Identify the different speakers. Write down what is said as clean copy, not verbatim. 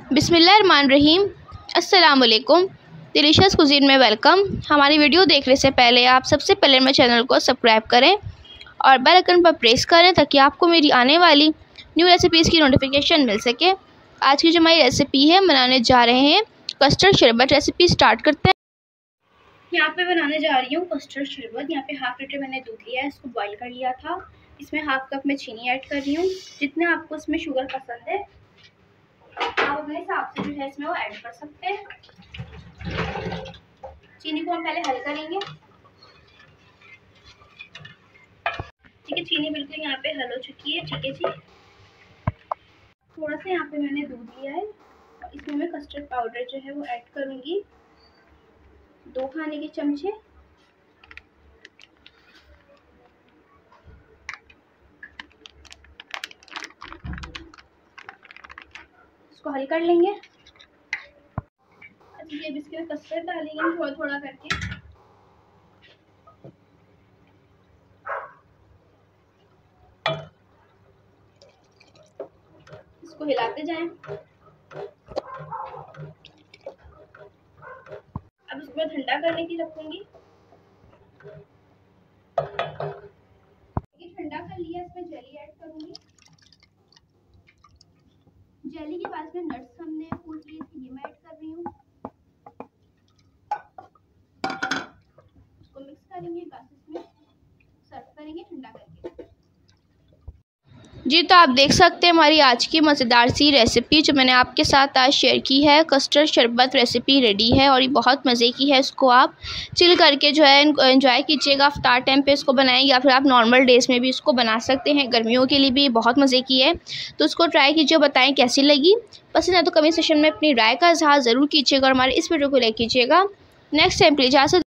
Speaker 1: बिस्मिल्लाहिर्रहमानिर्रहीम। अस्सलाम वालेकुम। डिलीशियस कुज़ीन में वेलकम। हमारी वीडियो देखने से पहले आप सबसे पहले मेरे चैनल को सब्सक्राइब करें और बेल आइकन पर प्रेस करें ताकि आपको मेरी आने वाली न्यू रेसिपीज़ की नोटिफिकेशन मिल सके। आज की जो हमारी रेसिपी है, बनाने जा रहे हैं कस्टर्ड शरबत। रेसिपी स्टार्ट करते हैं। यहाँ पे बनाने जा रही हूँ कस्टर्ड शरबत। यहाँ पे हाफ़ लीटर मैंने दूध लिया है, इसको बॉईल कर लिया था। इसमें हाफ कप में चीनी ऐड कर रही हूँ। जितना आपको इसमें शुगर पसंद है आप अपने हिसाब से जो है इसमें वो ऐड कर सकते हैं। चीनी को हम पहले हल करेंगे। ठीक है, चीनी बिल्कुल यहाँ पे हल हो चुकी है। ठीक है जी, थोड़ा सा यहाँ पे मैंने दूध लिया है और इसमें मैं कस्टर्ड पाउडर जो है वो ऐड करूँगी, 2 खाने के चमचे। इसको हल कर लेंगे। ये अब इसके कस्टर्ड डालेंगे थोड़ा थोड़ा करके। इसको हिलाते जाएं। अब इसको ठंडा करने की रखूंगी। ये ठंडा कर लिया, इसमें जेली ऐड करूंगी। जेली के बाद में नट्स हमने कूट लिए थे, ये मैं ऐड कर रही हूँ। इसको मिक्स करेंगे, ग्लासेस में सर्व करेंगे ठंडा करके। जी, तो आप देख सकते हैं हमारी आज की मज़ेदार सी रेसिपी जो मैंने आपके साथ आज शेयर की है। कस्टर्ड शरबत रेसिपी रेडी है और ये बहुत मज़े की है। इसको आप चिल करके जो है एंजॉय कीजिएगा। अफ्तार टाइम पे इसको बनाएं या फिर आप नॉर्मल डेज़ में भी इसको बना सकते हैं। गर्मियों के लिए भी बहुत मज़े की है, तो इसको ट्राई कीजिए, बताएँ कैसी लगी। पसंद है तो कमेंट सेक्शन में अपनी राय का इज़हार ज़रूर कीजिएगा और हमारे इस वीडियो को लाइक कीजिएगा। Next time please